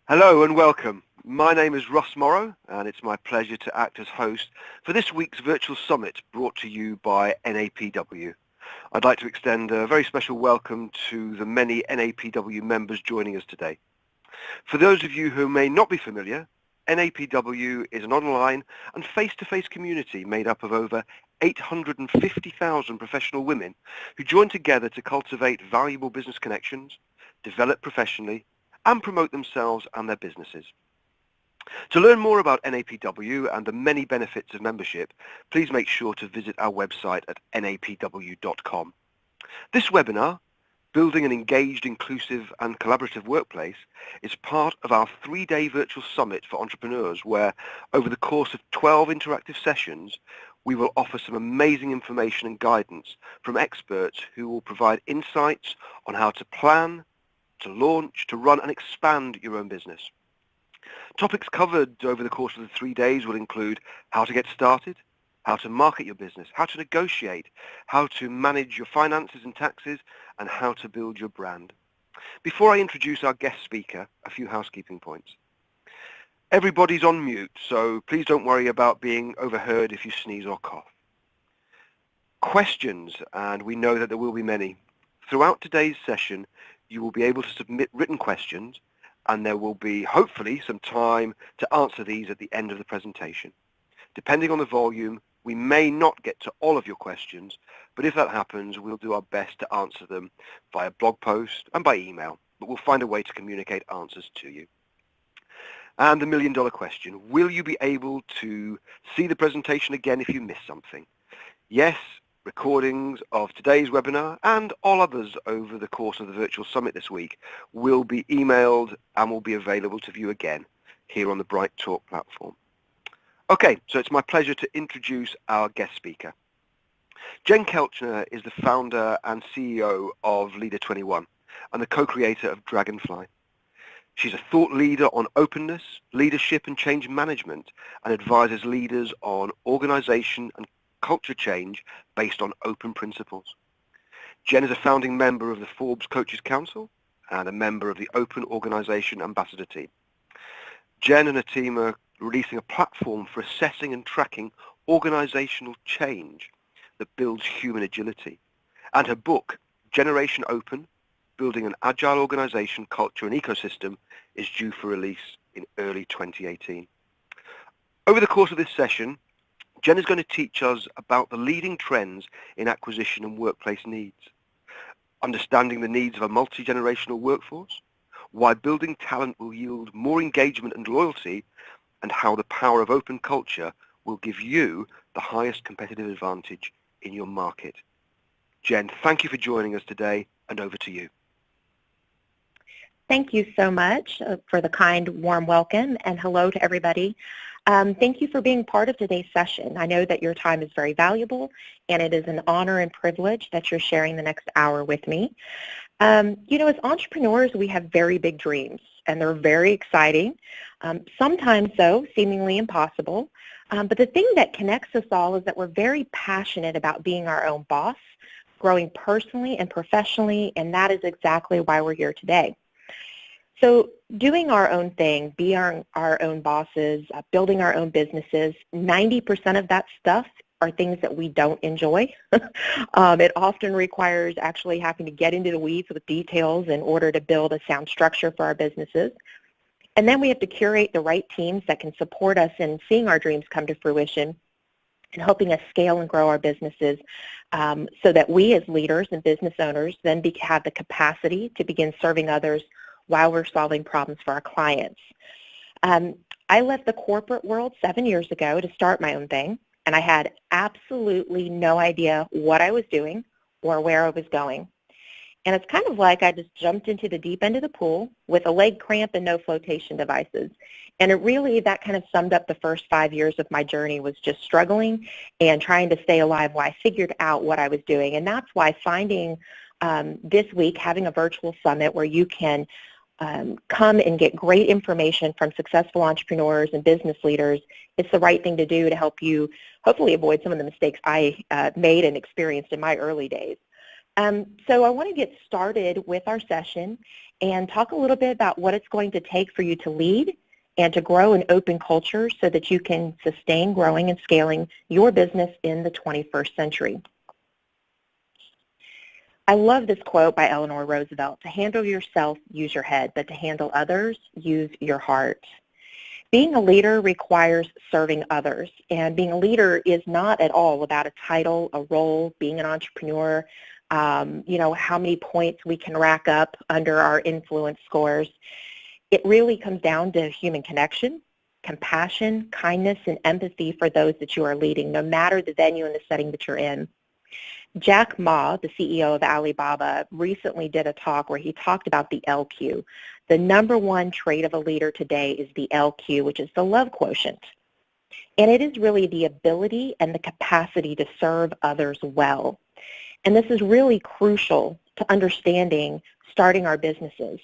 Hello and welcome. My name is Ross Morrow and it's my pleasure to act as host for this week's virtual summit brought to you by NAPW. I'd like to extend a very special welcome to the many NAPW members joining us today. For those of you who may not be familiar, NAPW is an online and face-to-face community made up of over 850,000 professional women who join together to cultivate valuable business connections, develop professionally, and promote themselves and their businesses. To learn more about NAPW and the many benefits of membership, please make sure to visit our website at napw.com. This webinar, Building an Engaged, Inclusive and Collaborative Workplace, is part of our 3-day virtual summit for entrepreneurs where, over the course of 12 interactive sessions, we will offer some amazing information and guidance from experts who will provide insights on how to plan, to launch, to run and expand your own business. Topics covered over the course of the 3 days will include how to get started, how to market your business, how to negotiate, how to manage your finances and taxes, and how to build your brand. Before I introduce our guest speaker, a few housekeeping points. Everybody's on mute, so please don't worry about being overheard if you sneeze or cough. Questions, and we know that there will be many. Throughout today's session, you will be able to submit written questions, and there will be, hopefully, some time to answer these at the end of the presentation. Depending on the volume, we may not get to all of your questions, but if that happens, we'll do our best to answer them via blog post and by email, but we'll find a way to communicate answers to you. And the million-dollar question, will you be able to see the presentation again if you miss something? Yes. Recordings of today's webinar and all others over the course of the virtual summit this week will be emailed and will be available to view again here on the Bright Talk platform. Okay, so it's my pleasure to introduce our guest speaker. Jen Kelchner is the founder and CEO of LDR21 and the co-creator of Dragonfli. She's a thought leader on openness, leadership and change management and advises leaders on organization and culture change based on open principles. Jen is a founding member of the Forbes Coaches Council and a member of the Open Organization Ambassador team. Jen and her team are releasing a platform for assessing and tracking organizational change that builds human agility. And her book, Generation Open, Building an Agile Organization, Culture and Ecosystem, is due for release in early 2018. Over the course of this session, Jen is going to teach us about the leading trends in acquisition and workplace needs, understanding the needs of a multi-generational workforce, why building talent will yield more engagement and loyalty, and how the power of open culture will give you the highest competitive advantage in your market. Jen, thank you for joining us today, and over to you. Thank you so much for the kind, warm welcome, and hello to everybody. Thank you for being part of today's session. I know that your time is very valuable, and it is an honor and privilege that you're sharing the next hour with me. As entrepreneurs, we have very big dreams, and they're very exciting, sometimes, though, seemingly impossible. But the thing that connects us all is that we're very passionate about being our own boss, growing personally and professionally, and that is exactly why we're here today. So doing our own thing, being our own bosses, building our own businesses, 90% of that stuff are things that we don't enjoy. It often requires actually having to get into the weeds with details in order to build a sound structure for our businesses. And then we have to curate the right teams that can support us in seeing our dreams come to fruition and helping us scale and grow our businesses so that we as leaders and business owners then have the capacity to begin serving others while we're solving problems for our clients. I left the corporate world 7 years ago to start my own thing, and I had absolutely no idea what I was doing or where I was going. And it's kind of like I just jumped into the deep end of the pool with a leg cramp and no flotation devices. And that kind of summed up the first 5 years of my journey, was just struggling and trying to stay alive while I figured out what I was doing. And that's why finding this week, having a virtual summit where you can come and get great information from successful entrepreneurs and business leaders, it's the right thing to do to help you hopefully avoid some of the mistakes I made and experienced in my early days. So I want to get started with our session and talk a little bit about what it's going to take for you to lead and to grow an open culture so that you can sustain growing and scaling your business in the 21st century. I love this quote by Eleanor Roosevelt: to handle yourself, use your head, but to handle others, use your heart. Being a leader requires serving others, and being a leader is not at all about a title, a role, being an entrepreneur, how many points we can rack up under our influence scores. It really comes down to human connection, compassion, kindness, and empathy for those that you are leading, no matter the venue and the setting that you're in. Jack Ma, the CEO of Alibaba, recently did a talk where he talked about the LQ. The number one trait of a leader today is the LQ, which is the love quotient. And it is really the ability and the capacity to serve others well. And this is really crucial to understanding starting our businesses.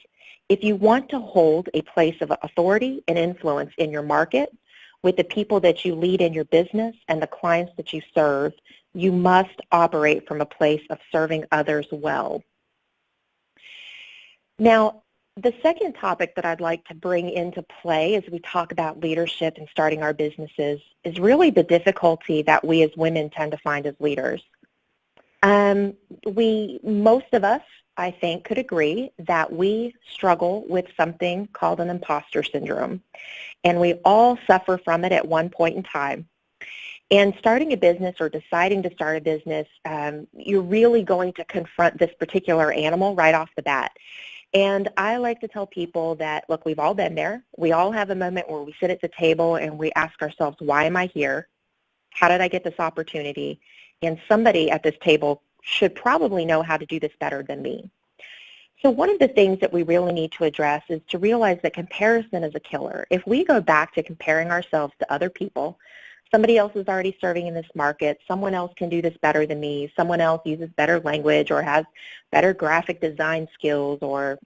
If you want to hold a place of authority and influence in your market with the people that you lead in your business and the clients that you serve, you must operate from a place of serving others well. Now, the second topic that I'd like to bring into play as we talk about leadership and starting our businesses is really the difficulty that we as women tend to find as leaders. Most of us, I think, could agree that we struggle with something called an imposter syndrome, and we all suffer from it at one point in time. And starting a business or deciding to start a business, you're really going to confront this particular animal right off the bat. And I like to tell people that, look, we've all been there. We all have a moment where we sit at the table and we ask ourselves, why am I here? How did I get this opportunity? And somebody at this table should probably know how to do this better than me. So one of the things that we really need to address is to realize that comparison is a killer. If we go back to comparing ourselves to other people, somebody else is already serving in this market, someone else can do this better than me, someone else uses better language or has better graphic design skills or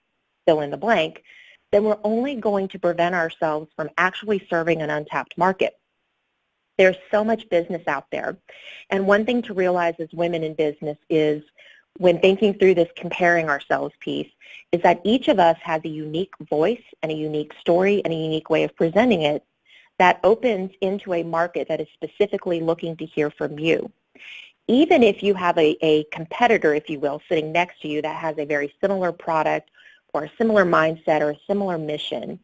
fill in the blank, then we're only going to prevent ourselves from actually serving an untapped market. There's so much business out there. And one thing to realize as women in business is, when thinking through this comparing ourselves piece, is that each of us has a unique voice and a unique story and a unique way of presenting it that opens into a market that is specifically looking to hear from you. Even if you have a competitor, if you will, sitting next to you that has a very similar product or a similar mindset or a similar mission,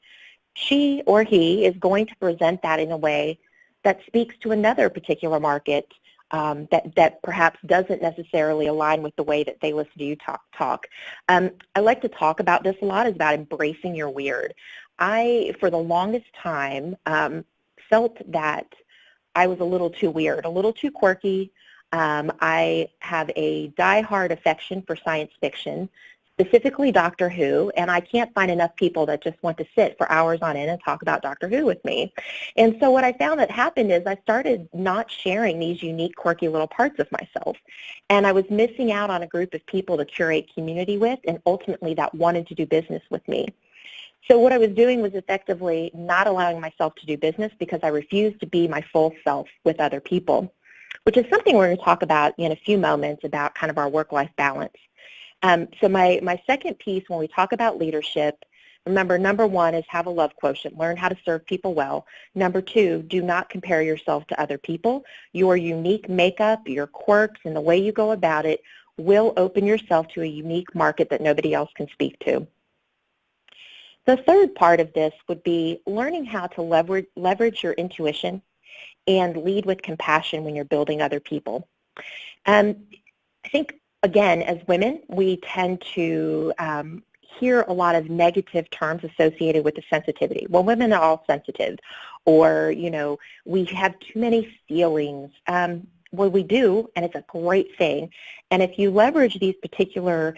she or he is going to present that in a way that speaks to another particular market that perhaps doesn't necessarily align with the way that they listen to you talk. I like to talk about this a lot, is about embracing your weird. I, for the longest time, felt that I was a little too weird, a little too quirky. I have a diehard affection for science fiction, specifically Doctor Who, and I can't find enough people that just want to sit for hours on end and talk about Doctor Who with me. And so what I found that happened is I started not sharing these unique, quirky little parts of myself. And I was missing out on a group of people to curate community with, and ultimately that wanted to do business with me. So what I was doing was effectively not allowing myself to do business because I refused to be my full self with other people, which is something we're going to talk about in a few moments about kind of our work-life balance. So my second piece when we talk about leadership, remember, number one is have a love quotient. Learn how to serve people well. Number two, do not compare yourself to other people. Your unique makeup, your quirks, and the way you go about it will open yourself to a unique market that nobody else can speak to. The third part of this would be learning how to leverage your intuition and lead with compassion when you're building other people. I think, again, as women, we tend to hear a lot of negative terms associated with the sensitivity. Well, women are all sensitive, or, you know, we have too many feelings. Well, we do, and it's a great thing. And if you leverage these particular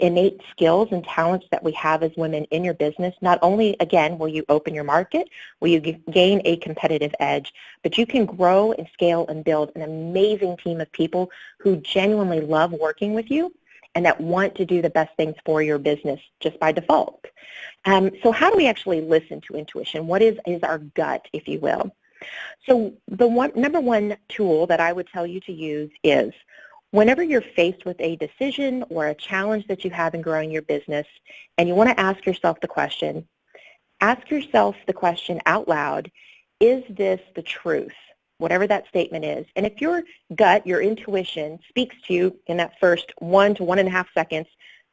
innate skills and talents that we have as women in your business, not only, again, will you open your market, will you gain a competitive edge, but you can grow and scale and build an amazing team of people who genuinely love working with you and that want to do the best things for your business just by default. So how do we actually listen to intuition? What is our gut, if you will? So the number one tool that I would tell you to use is Whenever you're faced with a decision or a challenge that you have in growing your business and you want to ask yourself the question out loud, is this the truth? Whatever that statement is. And if your gut, your intuition speaks to you in that first 1 to 1.5 seconds,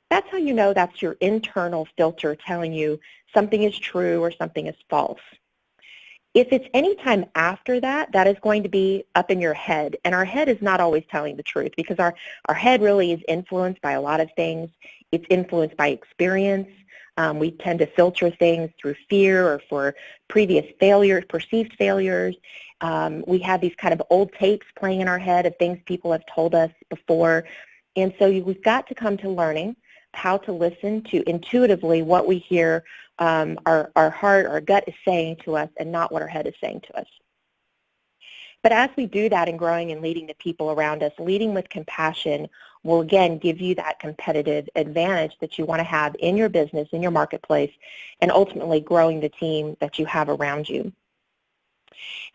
that's how you know that's your internal filter telling you something is true or something is false. If it's any time after that, that is going to be up in your head. And our head is not always telling the truth because our head really is influenced by a lot of things. It's influenced by experience. We tend to filter things through fear or for previous failures, perceived failures. We have these kind of old tapes playing in our head of things people have told us before. And so we've got to come to learning how to listen to intuitively what we hear our heart, our gut is saying to us and not what our head is saying to us. But as we do that in growing and leading the people around us, leading with compassion will again give you that competitive advantage that you want to have in your business, in your marketplace, and ultimately growing the team that you have around you.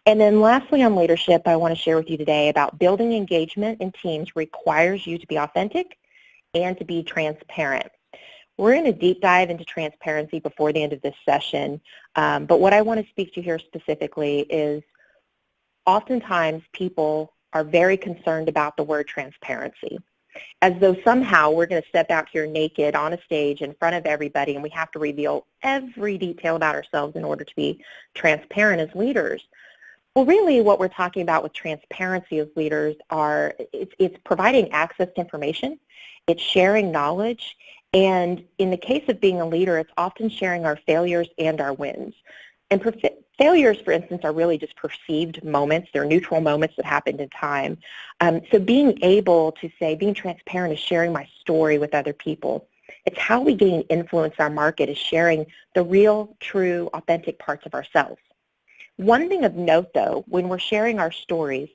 And then lastly on leadership, I want to share with you today about building engagement in teams requires you to be authentic and to be transparent. We're going to deep dive into transparency before the end of this session, but what I want to speak to here specifically is oftentimes people are very concerned about the word transparency, as though somehow we're going to step out here naked on a stage in front of everybody and we have to reveal every detail about ourselves in order to be transparent as leaders. Well, really what we're talking about with transparency as leaders it's providing access to information, it's sharing knowledge, and in the case of being a leader, it's often sharing our failures and our wins. And failures, for instance, are really just perceived moments. They're neutral moments that happened in time. So being able to say, being transparent is sharing my story with other people. It's how we gain influence in our market is sharing the real, true, authentic parts of ourselves. One thing of note, though, when we're sharing our stories,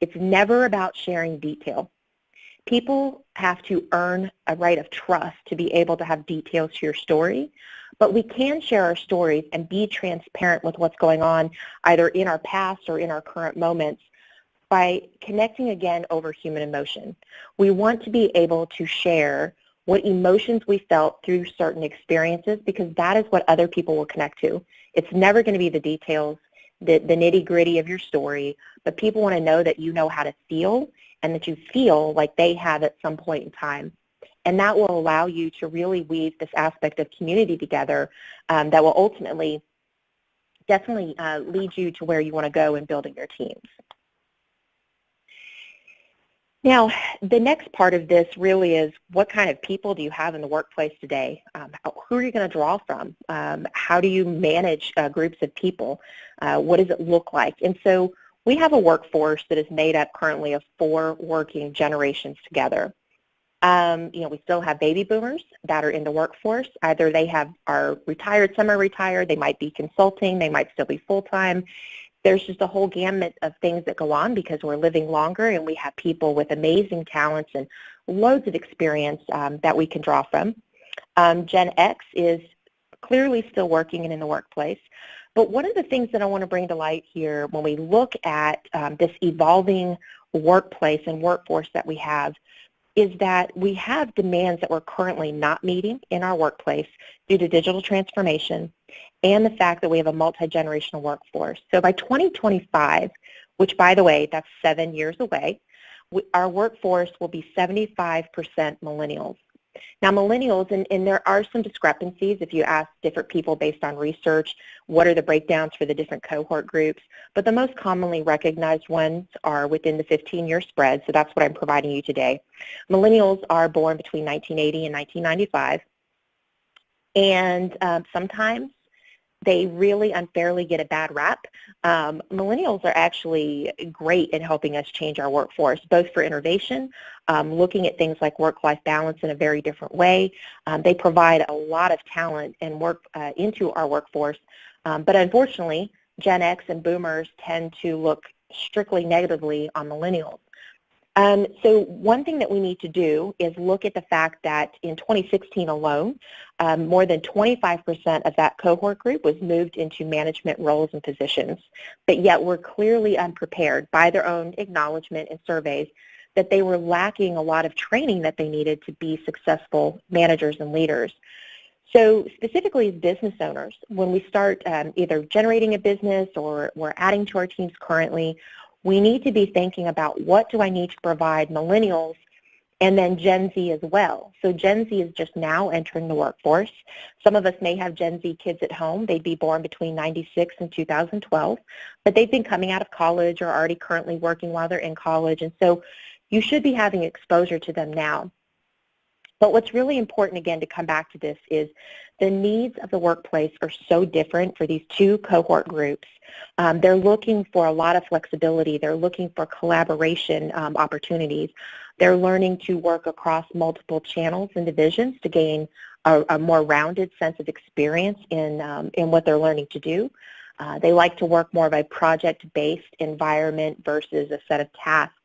it's never about sharing detail. People have to earn a right of trust to be able to have details to your story, but we can share our stories and be transparent with what's going on either in our past or in our current moments by connecting again over human emotion. We want to be able to share what emotions we felt through certain experiences because that is what other people will connect to. It's never going to be the details, the nitty-gritty of your story, but people want to know that you know how to feel and that you feel like they have at some point in time. And that will allow you to really weave this aspect of community together that will ultimately definitely lead you to where you want to go in building your teams. Now, the next part of this really is what kind of people do you have in the workplace today? Who are you going to draw from? How do you manage groups of people? What does it look like? And so we have a workforce that is made up currently of 4 working generations together. We still have baby boomers that are in the workforce. Either they are retired, semi-retired, they might be consulting, they might still be full-time. There's just a whole gamut of things that go on because we're living longer and we have people with amazing talents and loads of experience that we can draw from. Gen X is clearly still working and in the workplace. But one of the things that I want to bring to light here when we look at this evolving workplace and workforce that we have is that we have demands that we're currently not meeting in our workplace due to digital transformation and the fact that we have a multi-generational workforce. So by 2025, which by the way, that's 7 years away, our workforce will be 75% millennials. Now millennials, and there are some discrepancies if you ask different people based on research, what are the breakdowns for the different cohort groups, but the most commonly recognized ones are within the 15-year spread, so that's what I'm providing you today. Millennials are born between 1980 and 1995, and sometimes they really unfairly get a bad rap. Millennials are actually great in helping us change our workforce, both for innovation, looking at things like work-life balance in a very different way. They provide a lot of talent and work into our workforce, but unfortunately, Gen X and Boomers tend to look strictly negatively on millennials. So one thing that we need to do is look at the fact that in 2016 alone, more than 25% of that cohort group was moved into management roles and positions, but yet we're clearly unprepared by their own acknowledgement and surveys that they were lacking a lot of training that they needed to be successful managers and leaders. So specifically as business owners, when we start either generating a business or we're adding to our teams currently, we need to be thinking about what do I need to provide millennials and then Gen Z as well. So Gen Z is just now entering the workforce. Some of us may have Gen Z kids at home. They'd be born between 96 and 2012, but they've been coming out of college or already currently working while they're in college, and so you should be having exposure to them now. But what's really important, again, to come back to this is the needs of the workplace are so different for these two cohort groups. They're looking for a lot of flexibility. They're looking for collaboration opportunities. They're learning to work across multiple channels and divisions to gain a more rounded sense of experience in what they're learning to do. They like to work more of a project-based environment versus a set of tasks.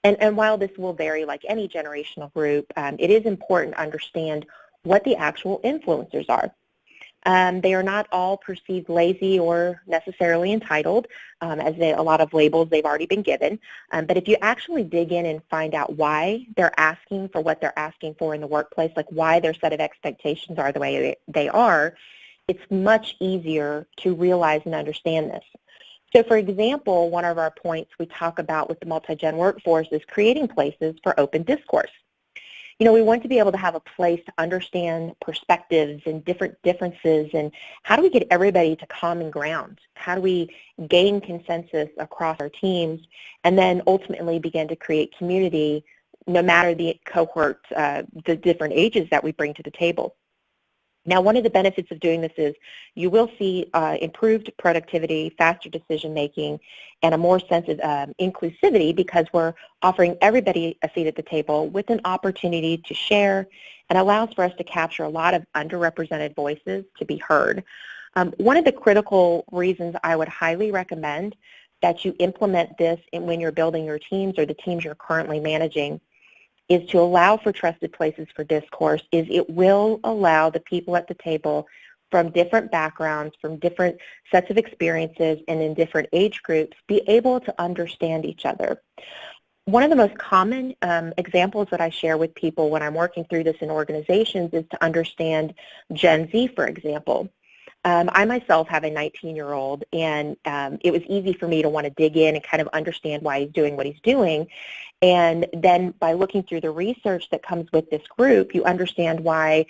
And while this will vary like any generational group, it is important to understand what the actual influencers are. They are not all perceived lazy or necessarily entitled, as a lot of labels they've already been given. But if you actually dig in and find out why they're asking for what they're asking for in the workplace, like why their set of expectations are the way they are, it's much easier to realize and understand this. So for example, one of our points we talk about with the multi-gen workforce is creating places for open discourse. You know, we want to be able to have a place to understand perspectives and different differences, and how do we get everybody to common ground? How do we gain consensus across our teams and then ultimately begin to create community no matter the cohort, the different ages that we bring to the table? Now, one of the benefits of doing this is you will see improved productivity, faster decision-making, and a more sense of inclusivity because we're offering everybody a seat at the table with an opportunity to share, and allows for us to capture a lot of underrepresented voices to be heard. One of the critical reasons I would highly recommend that you implement this when you're building your teams or the teams you're currently managing is to allow for trusted places for discourse, is it will allow the people at the table from different backgrounds, from different sets of experiences, and in different age groups, be able to understand each other. One of the most common examples that I share with people when I'm working through this in organizations is to understand Gen Z, for example. I myself have a 19-year-old, and it was easy for me to want to dig in and kind of understand why he's doing what he's doing. And then by looking through the research that comes with this group, you understand why,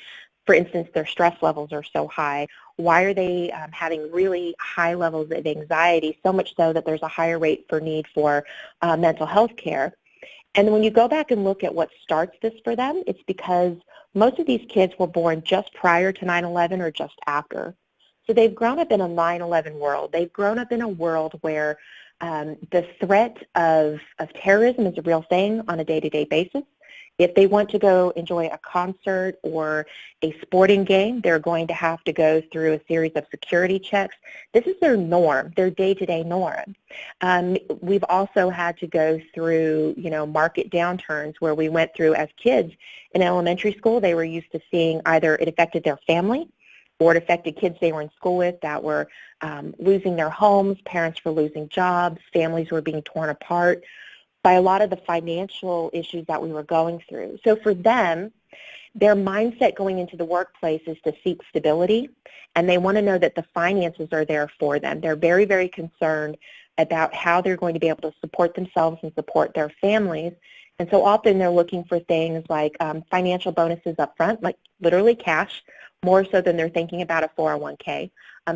for instance, their stress levels are so high. Why are they having really high levels of anxiety, so much so that there's a higher rate for need for mental health care? And then when you go back and look at what starts this for them, it's because most of these kids were born just prior to 9/11 or just after. So they've grown up in a 9/11 world. They've grown up in a world where the threat of terrorism is a real thing on a day-to-day basis. If they want to go enjoy a concert or a sporting game, they're going to have to go through a series of security checks. This is their norm, their day-to-day norm. We've also had to go through, market downturns where we went through as kids in elementary school. They were used to seeing either it affected their family or it affected kids they were in school with that were losing their homes, parents were losing jobs, families were being torn apart by a lot of the financial issues that we were going through. So for them, their mindset going into the workplace is to seek stability, and they want to know that the finances are there for them. They're very, very concerned about how they're going to be able to support themselves and support their families. And so often they're looking for things like financial bonuses up front, like literally cash, more so than they're thinking about a 401k.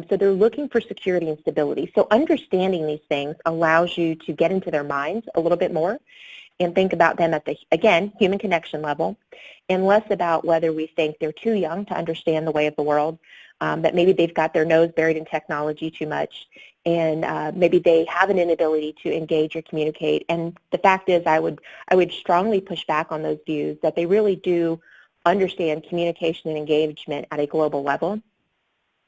So they're looking for security and stability. So understanding these things allows you to get into their minds a little bit more and think about them at the, again, human connection level, and less about whether we think they're too young to understand the way of the world, that maybe they've got their nose buried in technology too much, and maybe they have an inability to engage or communicate. And the fact is, I would strongly push back on those views that they really do understand communication and engagement at a global level.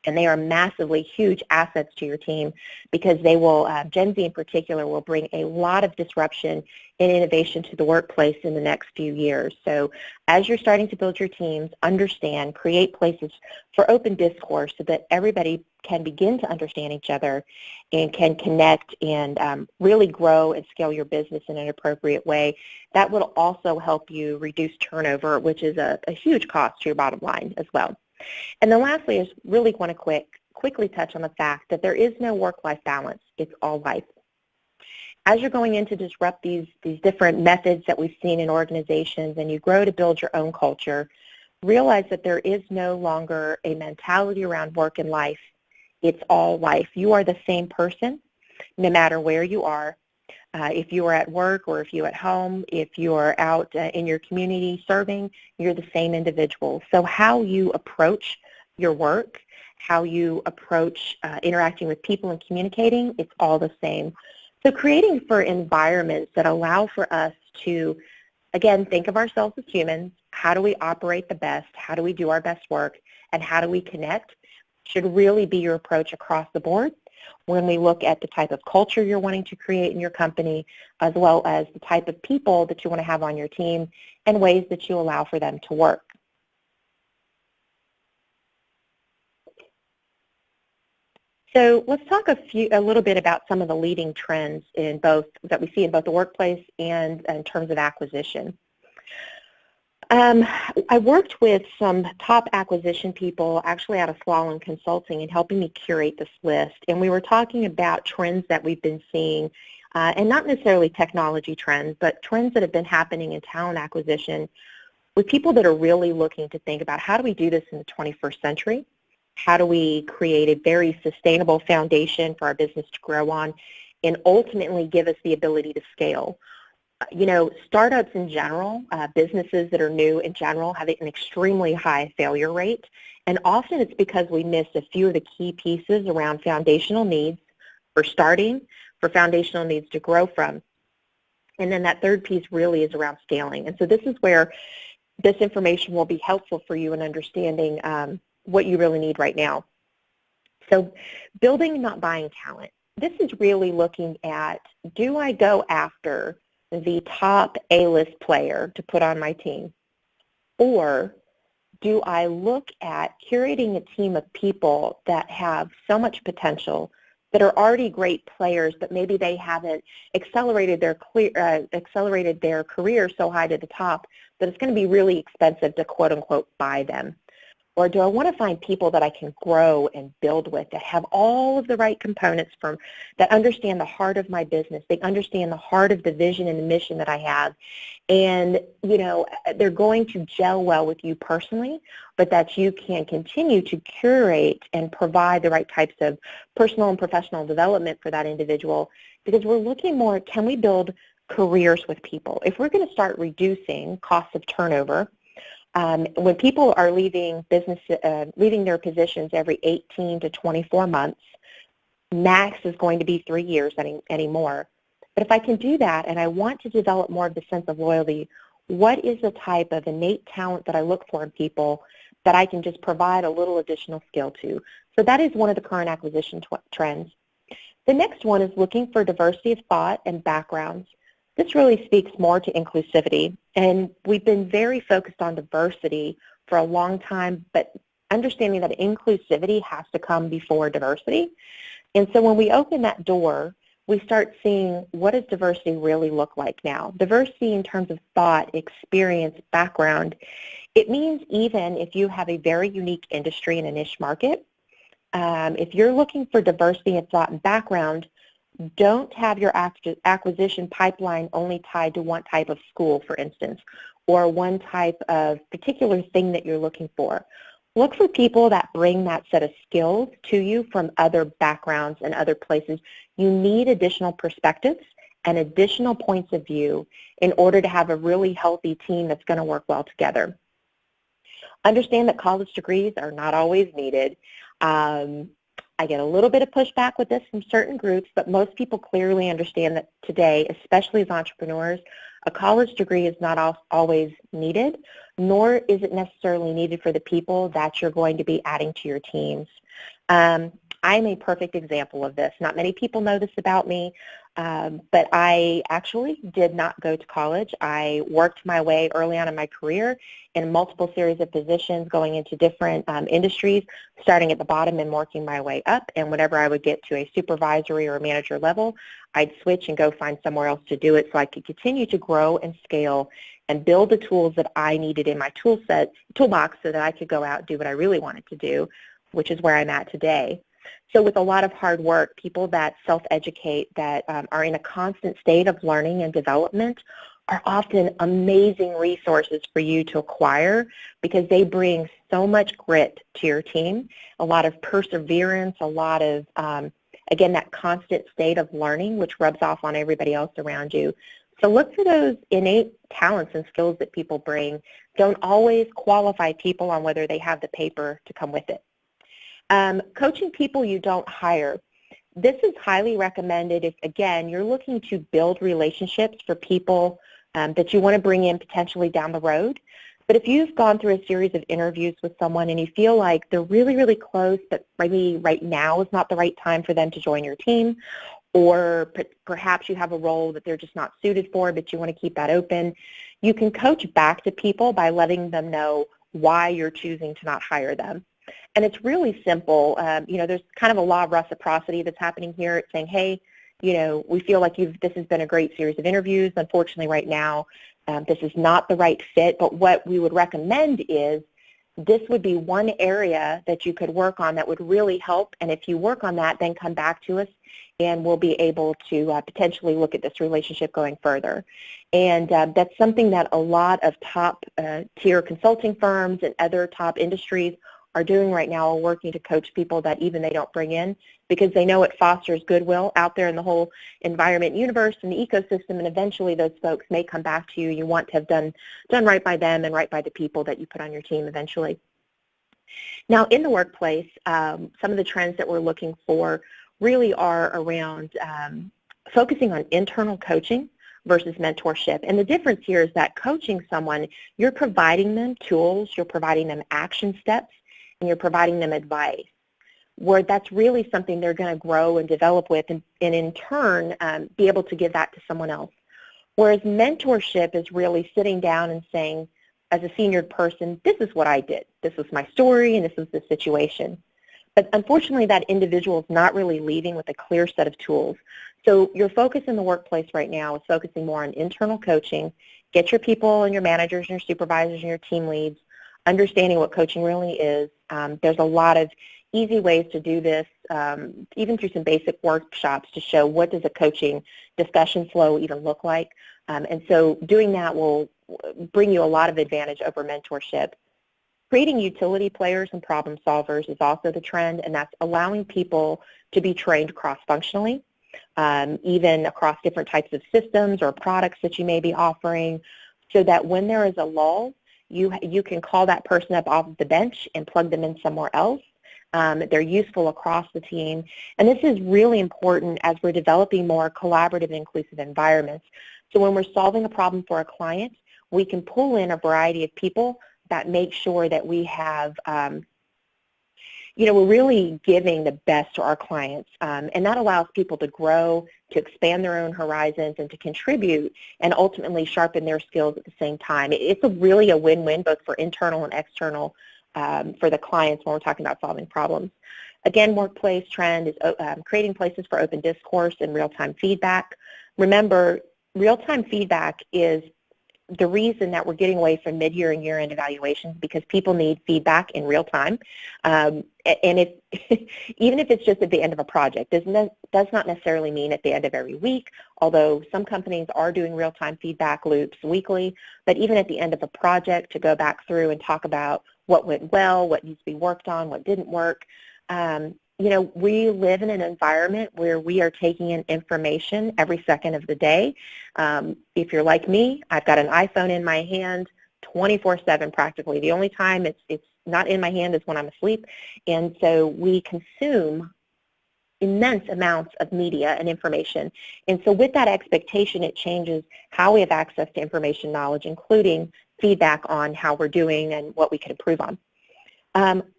And they are massively huge assets to your team because they will, Gen Z in particular, will bring a lot of disruption and innovation to the workplace in the next few years. So as you're starting to build your teams, understand, create places for open discourse so that everybody can begin to understand each other and can connect and really grow and scale your business in an appropriate way. That will also help you reduce turnover, which is a huge cost to your bottom line as well. And then lastly, I just really want to quickly touch on the fact that there is no work-life balance. It's all life. As you're going in to disrupt these different methods that we've seen in organizations and you grow to build your own culture, realize that there is no longer a mentality around work and life. It's all life. You are the same person no matter where you are. If you are at work or if you're at home, if you are out in your community serving, you're the same individual. So how you approach your work, how you approach interacting with people and communicating, it's all the same. So creating for environments that allow for us to, again, think of ourselves as humans. How do we operate the best? How do we do our best work? And how do we connect should really be your approach across the board when we look at the type of culture you're wanting to create in your company, as well as the type of people that you want to have on your team and ways that you allow for them to work. So let's talk a little bit about some of the leading trends in both that we see in both the workplace and in terms of acquisition. I worked with some top acquisition people actually out of Slalom Consulting in helping me curate this list, and we were talking about trends that we've been seeing, and not necessarily technology trends, but trends that have been happening in talent acquisition with people that are really looking to think about how do we do this in the 21st century? How do we create a very sustainable foundation for our business to grow on and ultimately give us the ability to scale? You know, startups in general, businesses that are new in general have an extremely high failure rate, and often it's because we miss a few of the key pieces around foundational needs for starting, for foundational needs to grow from. And then that third piece really is around scaling. And so this is where this information will be helpful for you in understanding what you really need right now. So building, not buying talent. This is really looking at, do I go after the top A-list player to put on my team? Or do I look at curating a team of people that have so much potential, that are already great players, but maybe they haven't accelerated their career so high to the top that it's going to be really expensive to quote-unquote buy them? Or do I want to find people that I can grow and build with, that have all of the right components that understand the heart of my business, they understand the heart of the vision and the mission that I have, and, you know, they're going to gel well with you personally, but that you can continue to curate and provide the right types of personal and professional development for that individual, because we're looking more, can we build careers with people? If we're going to start reducing costs of turnover, when people are leaving their positions every 18 to 24 months, max is going to be 3 years anymore. But if I can do that and I want to develop more of the sense of loyalty, what is the type of innate talent that I look for in people that I can just provide a little additional skill to? So that is one of the current acquisition trends. The next one is looking for diversity of thought and backgrounds. This really speaks more to inclusivity, and we've been very focused on diversity for a long time, but understanding that inclusivity has to come before diversity. And so when we open that door, we start seeing, what does diversity really look like now? Diversity in terms of thought, experience, background. It means even if you have a very unique industry in a niche market, if you're looking for diversity in thought and background, don't have your acquisition pipeline only tied to one type of school, for instance, or one type of particular thing that you're looking for. Look for people that bring that set of skills to you from other backgrounds and other places. You need additional perspectives and additional points of view in order to have a really healthy team that's going to work well together. Understand that college degrees are not always needed. I get a little bit of pushback with this from certain groups, but most people clearly understand that today, especially as entrepreneurs, A college degree is not always needed, nor is it necessarily needed for the people that you're going to be adding to your teams. I'm a perfect example of this. Not many people know this about me, but I actually did not go to college. I worked my way early on in my career in multiple series of positions going into different industries, starting at the bottom and working my way up. And whenever I would get to a supervisory or a manager level, I'd switch and go find somewhere else to do it so I could continue to grow and scale and build the tools that I needed in my toolbox so that I could go out and do what I really wanted to do, which is where I'm at today. So with a lot of hard work, people that self-educate, that are in a constant state of learning and development are often amazing resources for you to acquire because they bring so much grit to your team, a lot of perseverance, a lot of, again, that constant state of learning, which rubs off on everybody else around you. So look for those innate talents and skills that people bring. Don't always qualify people on whether they have the paper to come with it. Coaching people you don't hire. This is highly recommended if, again, you're looking to build relationships for people that you want to bring in potentially down the road. But if you've gone through a series of interviews with someone and you feel like they're really, really close, but maybe right now is not the right time for them to join your team, or perhaps you have a role that they're just not suited for, but you want to keep that open, you can coach back to people by letting them know why you're choosing to not hire them. And it's really simple. There's kind of a law of reciprocity that's happening here. It's saying, hey, we feel like this has been a great series of interviews. Unfortunately, right now, this is not the right fit. But what we would recommend is this would be one area that you could work on that would really help. And if you work on that, then come back to us, and we'll be able to potentially look at this relationship going further. And that's something that a lot of top-tier consulting firms and other top industries are doing right now, are working to coach people that even they don't bring in, because they know it fosters goodwill out there in the whole environment universe and the ecosystem, and eventually those folks may come back to you. You want to have done right by them and right by the people that you put on your team eventually. Now, in the workplace, some of the trends that we're looking for really are around focusing on internal coaching versus mentorship. And the difference here is that coaching someone, you're providing them tools, you're providing them action steps, and you're providing them advice, where that's really something they're going to grow and develop with, and in turn be able to give that to someone else. Whereas mentorship is really sitting down and saying, as a senior person, this is what I did. This was my story, and this is the situation. But unfortunately, that individual is not really leaving with a clear set of tools. So your focus in the workplace right now is focusing more on internal coaching. Get your people and your managers and your supervisors and your team leads understanding what coaching really is. There's a lot of easy ways to do this, even through some basic workshops to show what does a coaching discussion flow even look like. And so doing that will bring you a lot of advantage over mentorship. Creating utility players and problem solvers is also the trend, and that's allowing people to be trained cross-functionally, even across different types of systems or products that you may be offering, so that when there is a lull, you can call that person up off the bench and plug them in somewhere else. They're useful across the team. And this is really important as we're developing more collaborative and inclusive environments. So when we're solving a problem for a client, we can pull in a variety of people that make sure that we have, we're really giving the best to our clients. And that allows people to grow, to expand their own horizons, and to contribute and ultimately sharpen their skills at the same time. It's really a win-win both for internal and external for the clients when we're talking about solving problems. Again, workplace trend is creating places for open discourse and real-time feedback. Remember, real-time feedback is the reason that we're getting away from mid-year and year-end evaluations, because people need feedback in real time. And even if it's just at the end of a project, does not necessarily mean at the end of every week, although some companies are doing real-time feedback loops weekly. But even at the end of a project, to go back through and talk about what went well, what needs to be worked on, what didn't work. We live in an environment where we are taking in information every second of the day. If you're like me, I've got an iPhone in my hand 24/7 practically. The only time it's not in my hand is when I'm asleep. And so we consume immense amounts of media and information. And so with that expectation, it changes how we have access to information knowledge, including feedback on how we're doing and what we can improve on.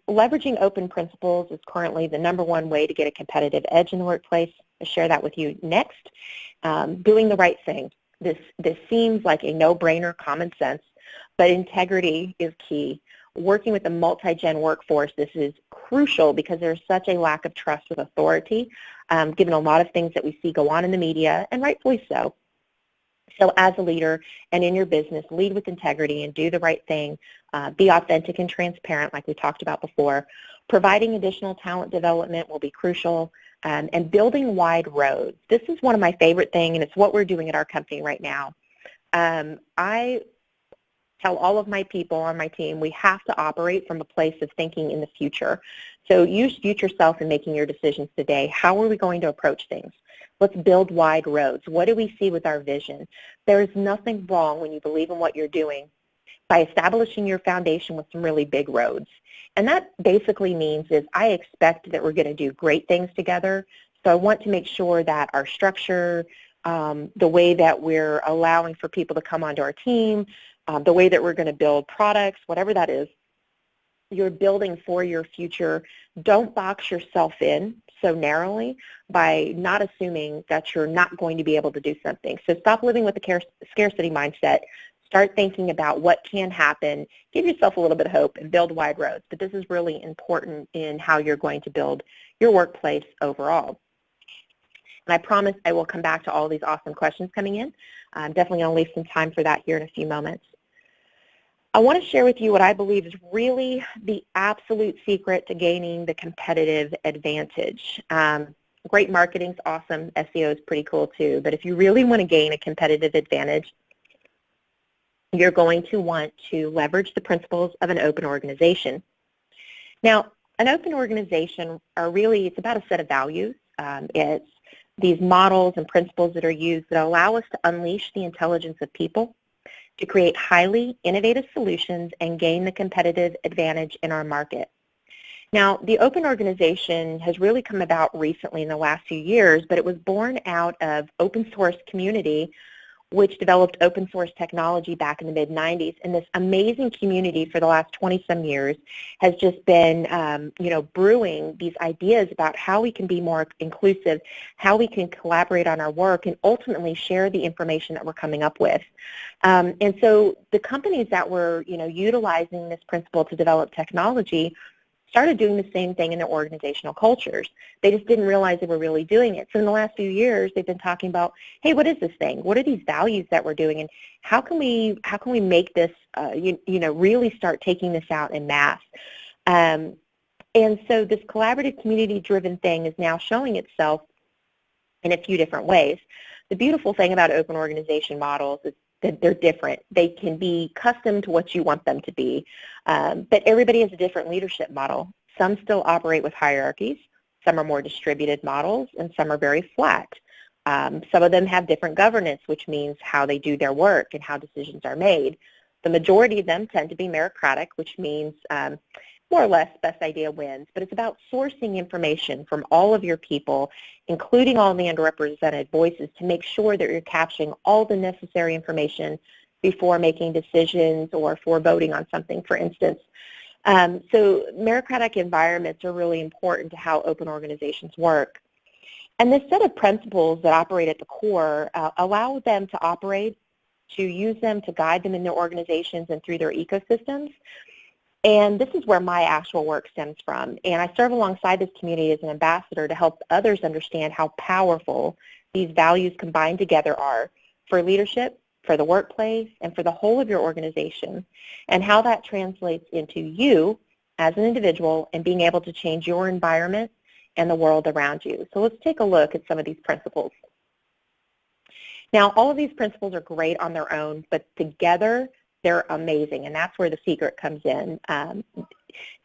Leveraging open principles is currently the #1 way to get a competitive edge in the workplace. I'll share that with you next. Doing the right thing. This seems like a no-brainer, common sense, but integrity is key. Working with a multi-gen workforce, this is crucial because there's such a lack of trust with authority, given a lot of things that we see go on in the media, and rightfully so. So as a leader and in your business, lead with integrity and do the right thing. Be authentic and transparent, like we talked about before. Providing additional talent development will be crucial, and building wide roads. This is one of my favorite things, and it's what we're doing at our company right now. I tell all of my people on my team we have to operate from a place of thinking in the future. So use future self in making your decisions today. How are we going to approach things? Let's build wide roads. What do we see with our vision? There is nothing wrong when you believe in what you're doing by establishing your foundation with some really big roads. And that basically means is I expect that we're going to do great things together. So I want to make sure that our structure, the way that we're allowing for people to come onto our team, the way that we're going to build products, whatever that is, you're building for your future. Don't box yourself in so narrowly by not assuming that you're not going to be able to do something. So stop living with a scarcity mindset. Start thinking about what can happen. Give yourself a little bit of hope and build wide roads. But this is really important in how you're going to build your workplace overall. And I promise I will come back to all these awesome questions coming in. I'm definitely going to leave some time for that here in a few moments. I want to share with you what I believe is really the absolute secret to gaining the competitive advantage. Great marketing is awesome. SEO is pretty cool too. But if you really want to gain a competitive advantage, you're going to want to leverage the principles of an open organization. Now, an open organization it's about a set of values. It's these models and principles that are used that allow us to unleash the intelligence of people to create highly innovative solutions and gain the competitive advantage in our market. Now, the open organization has really come about recently in the last few years, but it was born out of open source community, which developed open source technology back in the mid-90s. And this amazing community for the last 20-some years has just been, brewing these ideas about how we can be more inclusive, how we can collaborate on our work, and ultimately share the information that we're coming up with. And so the companies that were, utilizing this principle to develop technology started doing the same thing in their organizational cultures. They just didn't realize they were really doing it. So in the last few years, they've been talking about, hey, what is this thing? What are these values that we're doing? And how can we make this, really start taking this out en masse? And so this collaborative community-driven thing is now showing itself in a few different ways. The beautiful thing about open organization models is that they're different. They can be custom to what you want them to be, but everybody has a different leadership model. Some still operate with hierarchies, some are more distributed models, and some are very flat. Some of them have different governance, which means how they do their work and how decisions are made. The majority of them tend to be meritocratic, which means more or less best idea wins, but it's about sourcing information from all of your people, including all the underrepresented voices, to make sure that you're capturing all the necessary information before making decisions or for voting on something, for instance. So meritocratic environments are really important to how open organizations work. And this set of principles that operate at the core allow them to operate, to use them to guide them in their organizations and through their ecosystems. And this is where my actual work stems from. And I serve alongside this community as an ambassador to help others understand how powerful these values combined together are for leadership, for the workplace, and for the whole of your organization, and how that translates into you as an individual and being able to change your environment and the world around you. So let's take a look at some of these principles. Now, all of these principles are great on their own, but together they're amazing, and that's where the secret comes in.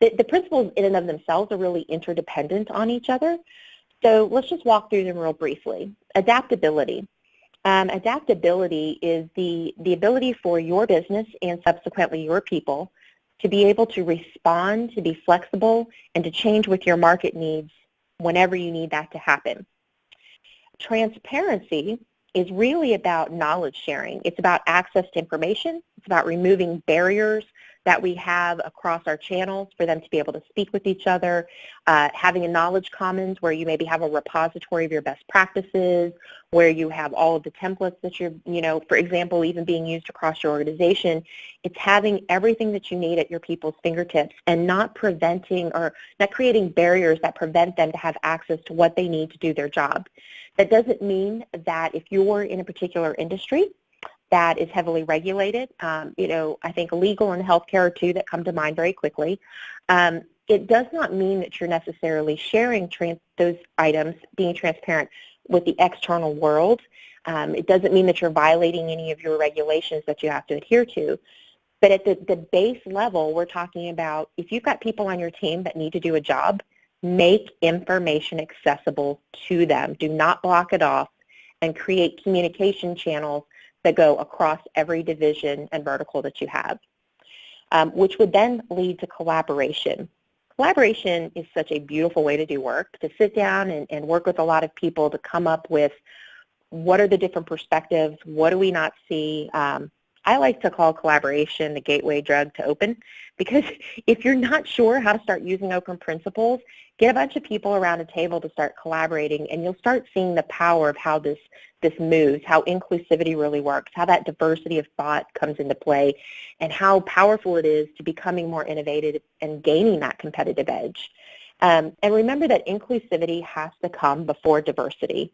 The principles in and of themselves are really interdependent on each other. So let's just walk through them real briefly. Adaptability. Adaptability is the ability for your business and subsequently your people to be able to respond, to be flexible, and to change with your market needs whenever you need that to happen. Transparency is really about knowledge sharing. It's about access to information. It's about removing barriers that we have across our channels for them to be able to speak with each other, having a knowledge commons where you maybe have a repository of your best practices, where you have all of the templates that you're, for example, even being used across your organization. It's having everything that you need at your people's fingertips and not preventing or not creating barriers that prevent them to have access to what they need to do their job. That doesn't mean that if you're in a particular industry that is heavily regulated, I think legal and healthcare are two that come to mind very quickly. It does not mean that you're necessarily sharing those items, being transparent with the external world. It doesn't mean that you're violating any of your regulations that you have to adhere to. But at the base level, we're talking about if you've got people on your team that need to do a job, make information accessible to them. Do not block it off, and create communication channels that go across every division and vertical that you have, which would then lead to collaboration. Collaboration is such a beautiful way to do work, to sit down and work with a lot of people to come up with what are the different perspectives, what do we not see. I like to call collaboration the gateway drug to open, because if you're not sure how to start using open principles, get a bunch of people around a table to start collaborating, and you'll start seeing the power of how this moves, how inclusivity really works, how that diversity of thought comes into play, and how powerful it is to becoming more innovative and gaining that competitive edge. And remember that inclusivity has to come before diversity.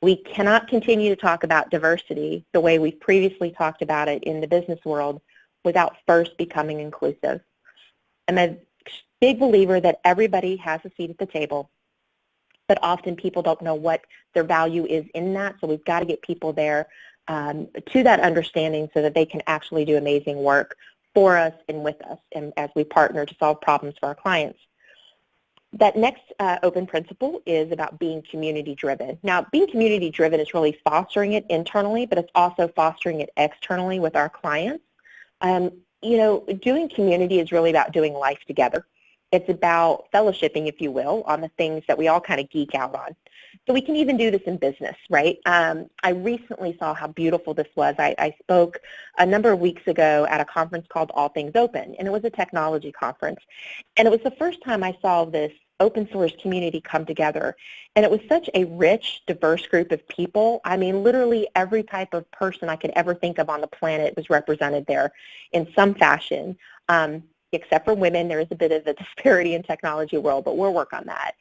We cannot continue to talk about diversity the way we've previously talked about it in the business world without first becoming inclusive. I'm a big believer that everybody has a seat at the table, but often people don't know what their value is in that, so we've got to get people there to that understanding so that they can actually do amazing work for us and with us, and as we partner to solve problems for our clients. That next open principle is about being community-driven. Now, being community-driven is really fostering it internally, but it's also fostering it externally with our clients. Doing community is really about doing life together. It's about fellowshipping, if you will, on the things that we all kind of geek out on. So we can even do this in business, right? I recently saw how beautiful this was. I spoke a number of weeks ago at a conference called All Things Open, and it was a technology conference. And it was the first time I saw this open source community come together. And it was such a rich, diverse group of people. I mean, literally every type of person I could ever think of on the planet was represented there in some fashion. Except for women, there is a bit of a disparity in technology world, but we'll work on that.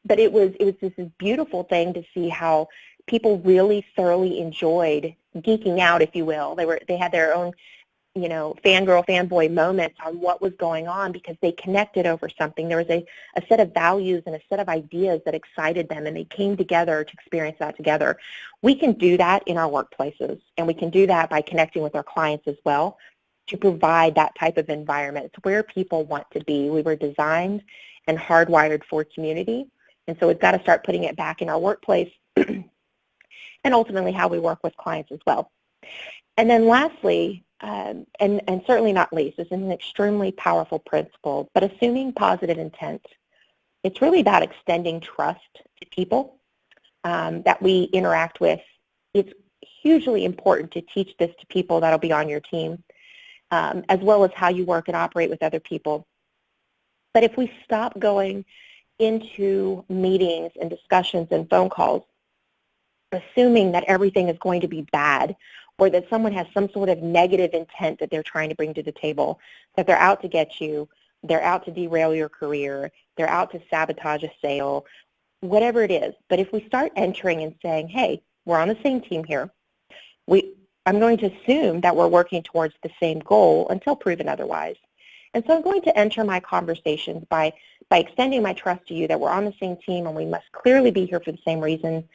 But it was just this beautiful thing to see how people really thoroughly enjoyed geeking out, if you will. They had their own, fangirl, fanboy moments on what was going on because they connected over something. There was a set of values and a set of ideas that excited them, and they came together to experience that together. We can do that in our workplaces, and we can do that by connecting with our clients as well, to provide that type of environment. It's where people want to be. We were designed and hardwired for community, and so we've got to start putting it back in our workplace and ultimately how we work with clients as well. And then lastly, and certainly not least, this is an extremely powerful principle, but assuming positive intent. It's really about extending trust to people that we interact with. It's hugely important to teach this to people that will be on your team, as well as how you work and operate with other people. But if we stop going into meetings and discussions and phone calls assuming that everything is going to be bad, or that someone has some sort of negative intent that they're trying to bring to the table, that they're out to get you, they're out to derail your career, they're out to sabotage a sale, whatever it is. But if we start entering and saying, hey, we're on the same team here, I'm going to assume that we're working towards the same goal until proven otherwise. And so I'm going to enter my conversations by extending my trust to you that we're on the same team and we must clearly be here for the same reason.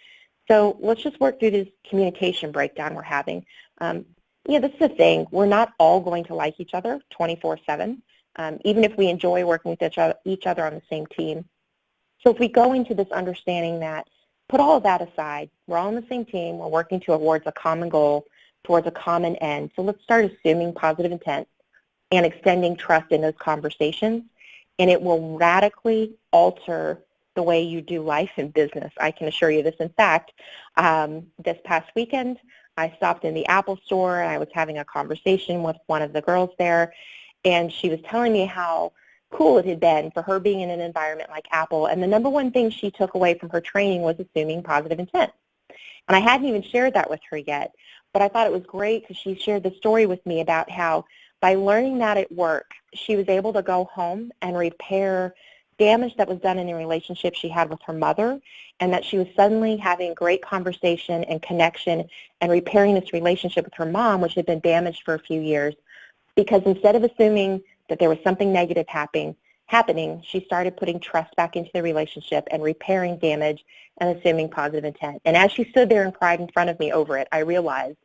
So let's just work through this communication breakdown we're having. This is the thing. We're not all going to like each other 24/7, even if we enjoy working with each other on the same team. So if we go into this understanding that, put all of that aside, we're all on the same team, we're working towards a common goal, towards a common end. So let's start assuming positive intent and extending trust in those conversations, and it will radically alter the way you do life in business. I can assure you this. In fact, this past weekend, I stopped in the Apple store and I was having a conversation with one of the girls there, and she was telling me how cool it had been for her being in an environment like Apple. And the number one thing she took away from her training was assuming positive intent. And I hadn't even shared that with her yet, but I thought it was great because she shared the story with me about how by learning that at work, she was able to go home and repair damage that was done in a relationship she had with her mother, and that she was suddenly having great conversation and connection and repairing this relationship with her mom, which had been damaged for a few years, because instead of assuming that there was something negative happening, she started putting trust back into the relationship and repairing damage and assuming positive intent. And as she stood there and cried in front of me over it, I realized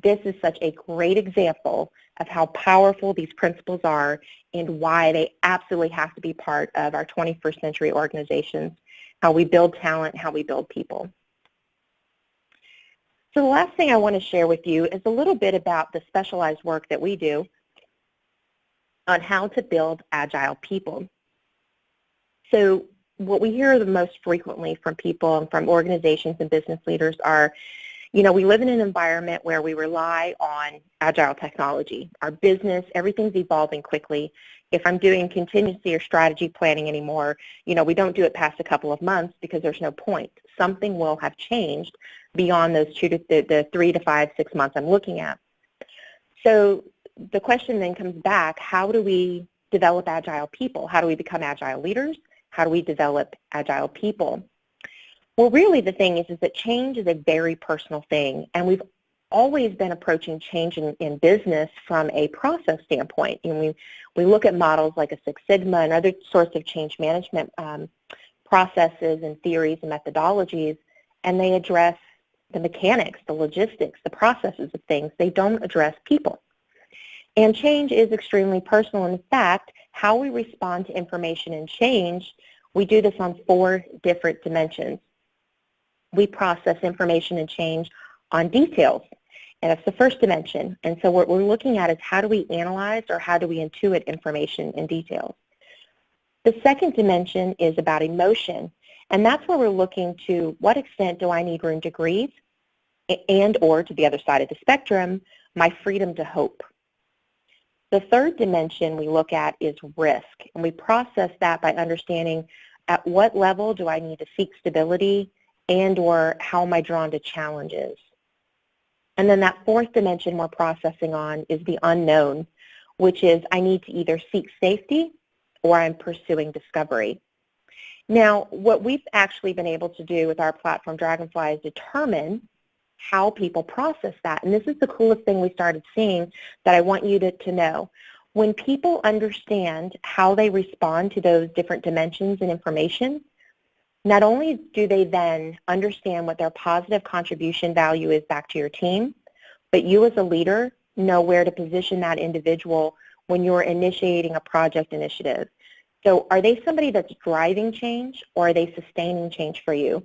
this is such a great example of how powerful these principles are and why they absolutely have to be part of our 21st century organizations, how we build talent, how we build people. So the last thing I want to share with you is a little bit about the specialized work that we do on how to build agile people. So what we hear the most frequently from people and from organizations and business leaders are, you know, we live in an environment where we rely on agile technology. Our business, everything's evolving quickly. If I'm doing contingency or strategy planning anymore, you know, we don't do it past a couple of months because there's no point. Something will have changed beyond those the 3 to 5, 6 months I'm looking at. So the question then comes back, how do we develop agile people? How do we become agile leaders? How do we develop agile people? Well, really the thing is that change is a very personal thing, and we've always been approaching change in business from a process standpoint. And we look at models like a Six Sigma and other sorts of change management processes and theories and methodologies, and they address the mechanics, the logistics, the processes of things. They don't address people. And change is extremely personal. In fact, how we respond to information and change, we do this on 4 different dimensions. We process information and change on details, and that's the first dimension. And so what we're looking at is how do we analyze or how do we intuit information in details. The second dimension is about emotion, and that's where we're looking to what extent do I need room to grieve and or, to the other side of the spectrum, my freedom to hope. The third dimension we look at is risk, and we process that by understanding at what level do I need to seek stability and or how am I drawn to challenges. And then that fourth dimension we're processing on is the unknown, which is I need to either seek safety or I'm pursuing discovery. Now, what we've actually been able to do with our platform, Dragonfli, is determine how people process that. And this is the coolest thing we started seeing that I want you to know. When people understand how they respond to those different dimensions and information, not only do they then understand what their positive contribution value is back to your team, but you as a leader know where to position that individual when you're initiating a project initiative. So are they somebody that's driving change, or are they sustaining change for you?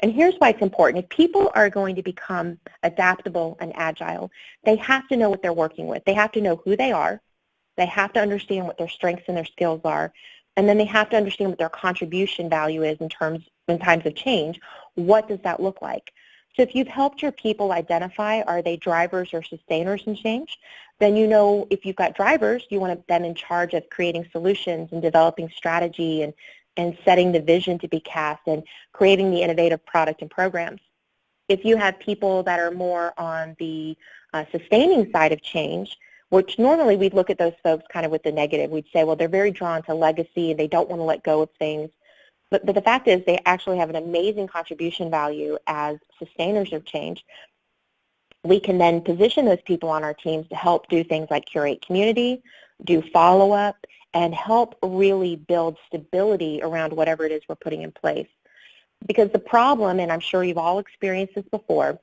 And here's why it's important. If people are going to become adaptable and agile, they have to know what they're working with. They have to know who they are. They have to understand what their strengths and their skills are. And then they have to understand what their contribution value is in times of change. What does that look like? So if you've helped your people identify, are they drivers or sustainers in change, then you know if you've got drivers, you want them in charge of creating solutions and developing strategy and setting the vision to be cast and creating the innovative product and programs. If you have people that are more on the sustaining side of change, which normally we'd look at those folks kind of with the negative. We'd say, well, they're very drawn to legacy and they don't want to let go of things. But the fact is they actually have an amazing contribution value as sustainers of change. We can then position those people on our teams to help do things like curate community, do follow-up, and help really build stability around whatever it is we're putting in place. Because the problem, and I'm sure you've all experienced this before,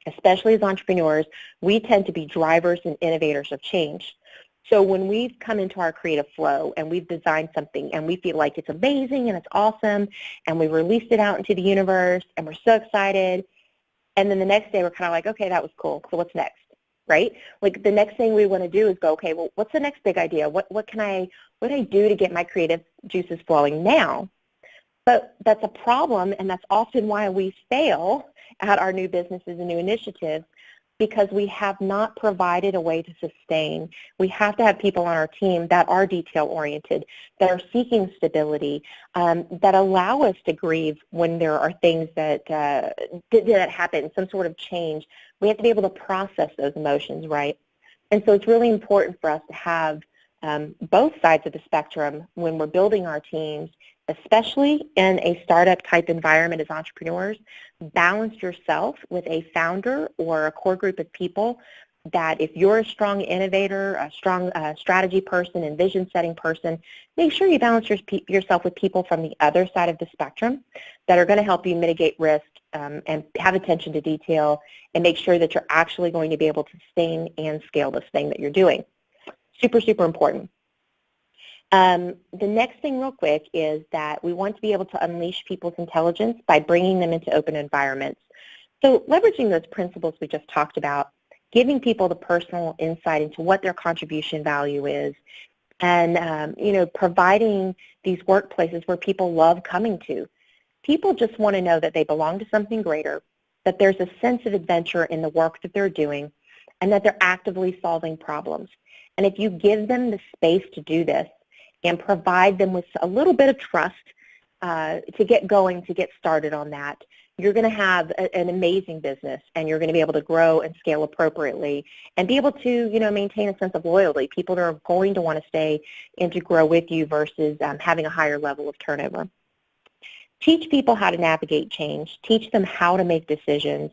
especially as entrepreneurs, we tend to be drivers and innovators of change. So when we've come into our creative flow and we've designed something and we feel like it's amazing and it's awesome and we released it out into the universe and we're so excited, and then the next day we're kind of like, okay, that was cool, so what's next, right? Like the next thing we want to do is go, okay, well, what's the next big idea? What do I do to get my creative juices flowing now? But that's a problem, and that's often why we fail at our new businesses and new initiatives, because we have not provided a way to sustain. We have to have people on our team that are detail-oriented, that are seeking stability, that allow us to grieve when there are things that happen, some sort of change. We have to be able to process those emotions, right? And so it's really important for us to have both sides of the spectrum when we're building our teams, especially in a startup type environment as entrepreneurs. Balance yourself with a founder or a core group of people that, if you're a strong innovator, a strong strategy person and vision setting person, make sure you balance yourself with people from the other side of the spectrum that are going to help you mitigate risk and have attention to detail and make sure that you're actually going to be able to sustain and scale this thing that you're doing. Super, super important. The next thing real quick is that we want to be able to unleash people's intelligence by bringing them into open environments. So leveraging those principles we just talked about, giving people the personal insight into what their contribution value is, and providing these workplaces where people love coming to. People just want to know that they belong to something greater, that there's a sense of adventure in the work that they're doing, and that they're actively solving problems. And if you give them the space to do this and provide them with a little bit of trust to get going, to get started on that, you're going to have an amazing business, and you're going to be able to grow and scale appropriately and be able to, maintain a sense of loyalty. People are going to want to stay and to grow with you versus having a higher level of turnover. Teach people how to navigate change. Teach them how to make decisions.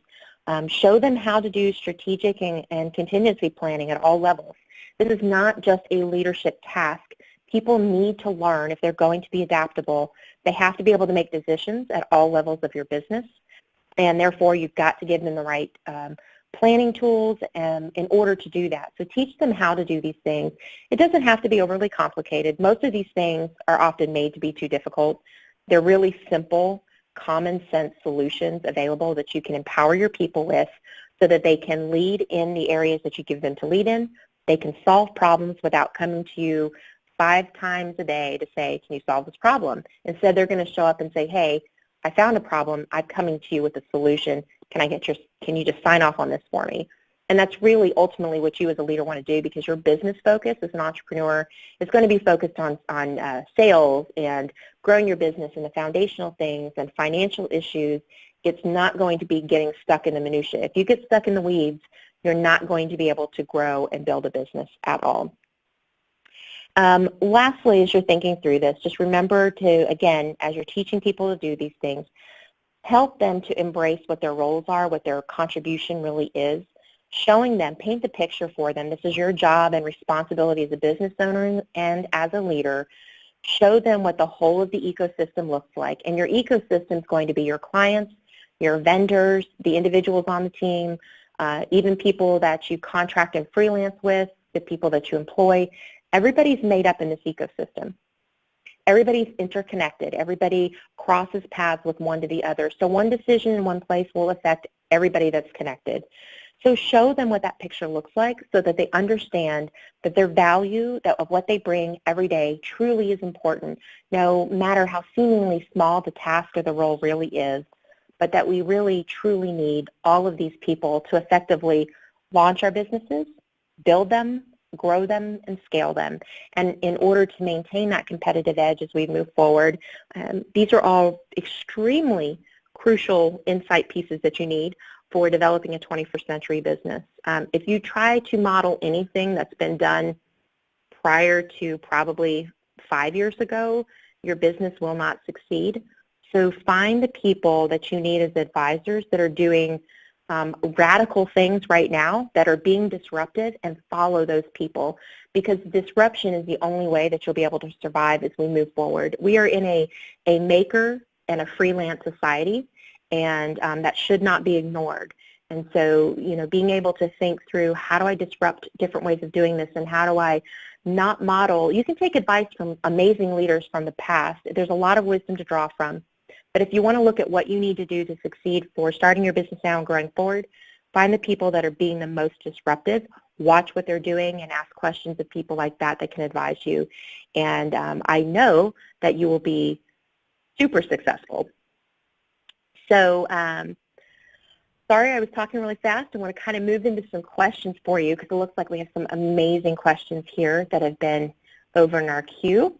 Show them how to do strategic and contingency planning at all levels. This is not just a leadership task. People need to learn if they're going to be adaptable. They have to be able to make decisions at all levels of your business, and therefore you've got to give them the right planning tools in order to do that. So teach them how to do these things. It doesn't have to be overly complicated. Most of these things are often made to be too difficult. They're really simple, common sense solutions available that you can empower your people with so that they can lead in the areas that you give them to lead in. They can solve problems without coming to you 5 times a day to say, can you solve this problem? Instead, they're going to show up and say, hey, I found a problem. I'm coming to you with a solution. Can you just sign off on this for me? And that's really ultimately what you as a leader want to do, because your business focus as an entrepreneur is going to be focused on sales and growing your business and the foundational things and financial issues. It's not going to be getting stuck in the minutia. If you get stuck in the weeds, you're not going to be able to grow and build a business at all. Lastly, as you're thinking through this, just remember to, again, as you're teaching people to do these things, help them to embrace what their roles are, what their contribution really is, showing them, paint the picture for them. This is your job and responsibility as a business owner and as a leader. Show them what the whole of the ecosystem looks like. And your ecosystem is going to be your clients, your vendors, the individuals on the team, even people that you contract and freelance with, the people that you employ. Everybody's made up in this ecosystem. Everybody's interconnected. Everybody crosses paths with one to the other. So one decision in one place will affect everybody that's connected. So show them what that picture looks like so that they understand that their value of what they bring every day truly is important, no matter how seemingly small the task or the role really is, but that we really truly need all of these people to effectively launch our businesses, build them, grow them, and scale them. And in order to maintain that competitive edge as we move forward, these are all extremely crucial insight pieces that you need for developing a 21st century business. If you try to model anything that's been done prior to probably 5 years ago, your business will not succeed. So find the people that you need as advisors that are doing radical things right now that are being disrupted, and follow those people, because disruption is the only way that you'll be able to survive as we move forward. We are in a maker and a freelance society, and that should not be ignored. And so, being able to think through, how do I disrupt different ways of doing this, and how do I not model? You can take advice from amazing leaders from the past. There's a lot of wisdom to draw from. But if you want to look at what you need to do to succeed for starting your business now and growing forward, find the people that are being the most disruptive, watch what they're doing, and ask questions of people like that that can advise you. And I know that you will be super successful. So sorry, I was talking really fast. I want to kind of move into some questions for you because it looks like we have some amazing questions here that have been over in our queue.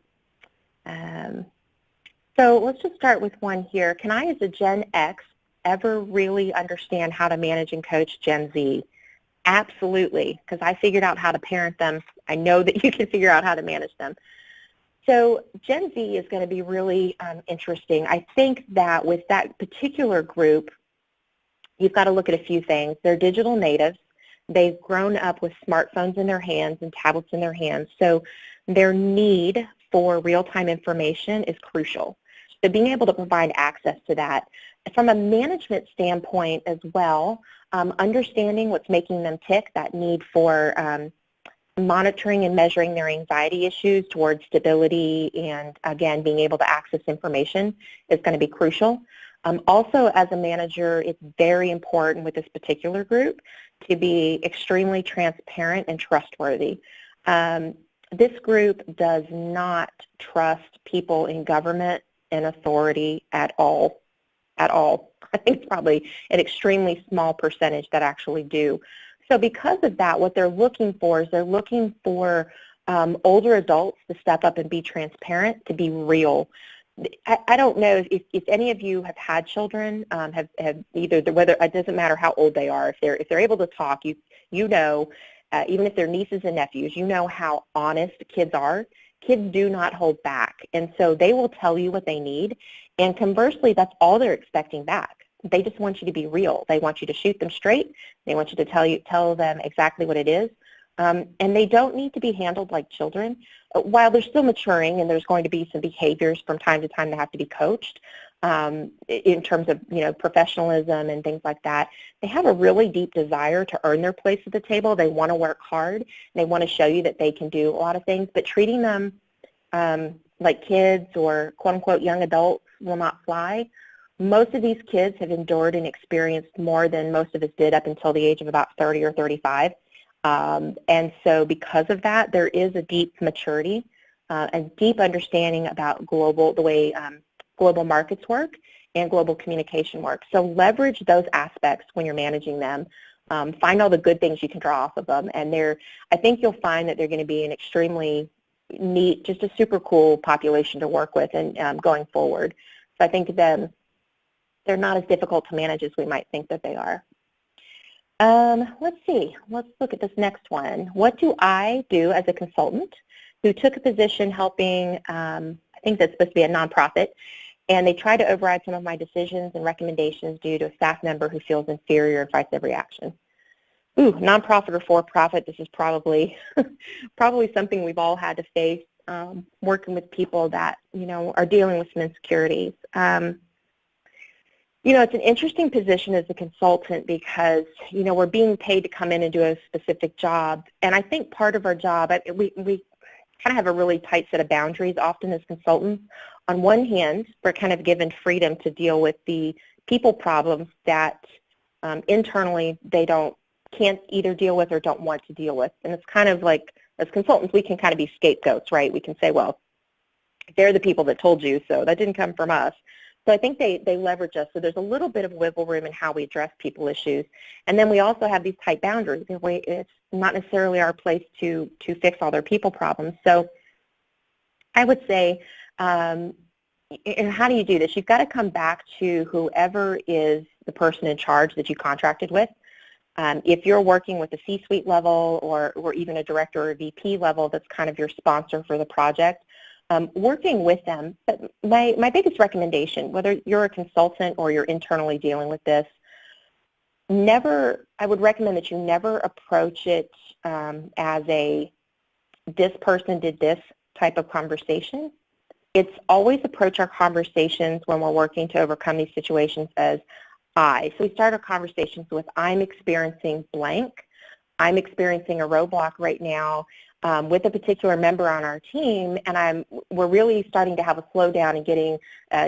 So let's just start with one here. Can I, as a Gen X, ever really understand how to manage and coach Gen Z? Absolutely, because I figured out how to parent them. I know that you can figure out how to manage them. So Gen Z is going to be really interesting. I think that with that particular group, you've got to look at a few things. They're digital natives. They've grown up with smartphones in their hands and tablets in their hands. So their need for real-time information is crucial. So being able to provide access to that. From a management standpoint as well, understanding what's making them tick, that need for monitoring and measuring their anxiety issues towards stability and, again, being able to access information is going to be crucial. Also, as a manager, it's very important with this particular group to be extremely transparent and trustworthy. This group does not trust people in government and authority at all. I think it's probably an extremely small percentage that actually do. So because of that, what they're looking for is they're looking for older adults to step up and be transparent, to be real. I don't know if any of you have had children, have either, whether it doesn't matter how old they are, if they're able to talk, you know, even if they're nieces and nephews, you know how honest kids are. Kids do not hold back, and so they will tell you what they need, and conversely, that's all they're expecting back. They just want you to be real. They want you to shoot them straight. They want you to tell them exactly what it is, and they don't need to be handled like children. While they're still maturing and there's going to be some behaviors from time to time that have to be coached in terms of, you know, professionalism and things like that, they have a really deep desire to earn their place at the table. They want to work hard. They want to show you that they can do a lot of things, but treating them like kids or quote-unquote young adults will not fly. Most of these kids have endured and experienced more than most of us did up until the age of about 30 or 35. And so because of that, there is a deep maturity, a deep understanding about the way global markets work and global communication works. So leverage those aspects when you're managing them. Find all the good things you can draw off of them. And I think you'll find that they're going to be an extremely neat, just a super cool population to work with and going forward. So I think that they're not as difficult to manage as we might think that they are. Let's see. Let's look at this next one. What do I do as a consultant who took a position helping, I think that's supposed to be a nonprofit, and they try to override some of my decisions and recommendations due to a staff member who feels inferior and fights every action? Ooh, nonprofit or for-profit, this is probably something we've all had to face, working with people that, you know, are dealing with some insecurities. You know, it's an interesting position as a consultant because, you know, we're being paid to come in and do a specific job. And I think part of our job, we kind of have a really tight set of boundaries often as consultants. On one hand, we're kind of given freedom to deal with the people problems that internally they can't either deal with or don't want to deal with. And it's kind of like, as consultants, we can kind of be scapegoats, right? We can say, well, they're the people that told you, so that didn't come from us. So I think they leverage us. So there's a little bit of wiggle room in how we address people issues. And then we also have these tight boundaries. It's not necessarily our place to fix all their people problems. So I would say, and how do you do this? You've got to come back to whoever is the person in charge that you contracted with. If you're working with a C-suite level or even a director or a VP level that's kind of your sponsor for the project, working with them. But my biggest recommendation, whether you're a consultant or you're internally dealing with this, I would recommend that you never approach it as this person did this type of conversation. It's always approach our conversations when we're working to overcome these situations as I. So we start our conversations with, I'm experiencing blank. I'm experiencing a roadblock right now with a particular member on our team, and we're really starting to have a slowdown in getting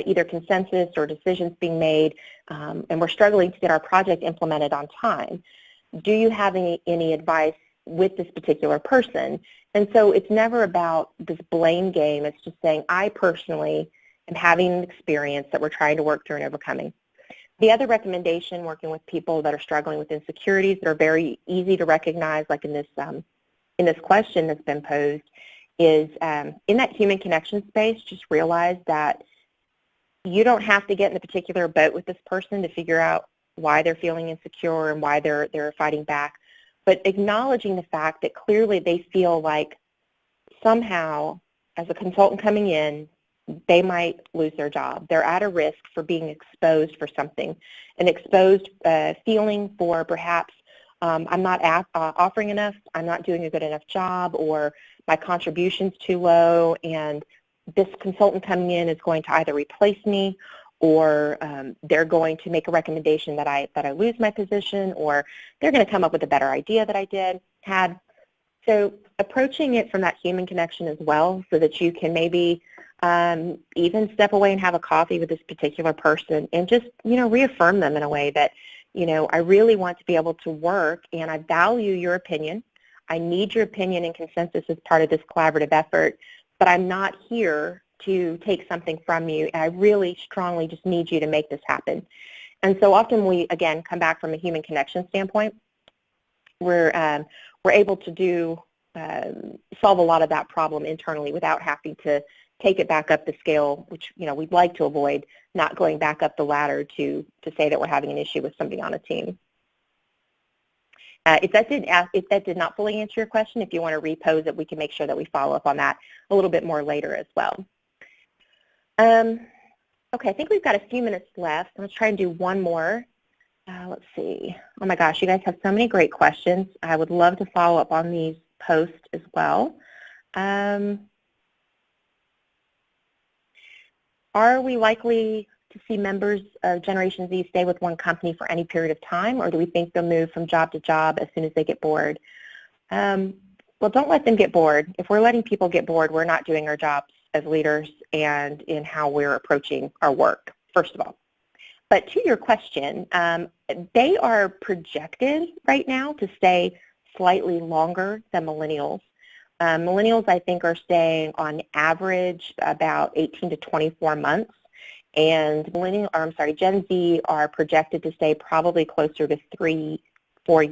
either consensus or decisions being made, and we're struggling to get our project implemented on time. Do you have any advice with this particular person? And so it's never about this blame game. It's just saying, I personally and having an experience that we're trying to work through and overcoming. The other recommendation, working with people that are struggling with insecurities that are very easy to recognize, like in this question that's been posed, is in that human connection space, just realize that you don't have to get in a particular boat with this person to figure out why they're feeling insecure and why they're fighting back, but acknowledging the fact that clearly they feel like somehow, as a consultant coming in, they might lose their job. They're at a risk for being exposed for something, an exposed feeling for perhaps I'm not offering enough, I'm not doing a good enough job, or my contribution's too low, and this consultant coming in is going to either replace me, or they're going to make a recommendation that I lose my position, or they're going to come up with a better idea that I had. So approaching it from that human connection as well, so that you can maybe even step away and have a coffee with this particular person and just, reaffirm them in a way that, I really want to be able to work, and I value your opinion. I need your opinion and consensus as part of this collaborative effort, but I'm not here to take something from you, and I really strongly just need you to make this happen. And so often we, again, come back from a human connection standpoint. We're able to solve a lot of that problem internally without having to take it back up the scale, which we'd like to avoid, not going back up the ladder to say that we're having an issue with somebody on a team. If that did not fully answer your question, if you want to repose it, we can make sure that we follow up on that a little bit more later as well. Okay, I think we've got a few minutes left. I'm going to try and do one more. Let's see. Oh my gosh, you guys have so many great questions. I would love to follow up on these posts as well. Are we likely to see members of Generation Z stay with one company for any period of time, or do we think they'll move from job to job as soon as they get bored? Well, don't let them get bored. If we're letting people get bored, we're not doing our jobs as leaders and in how we're approaching our work, first of all. But to your question, they are projected right now to stay slightly longer than millennials. Millennials, I think, are staying on average about 18 to 24 months, and Gen Z are projected to stay probably closer to 3-4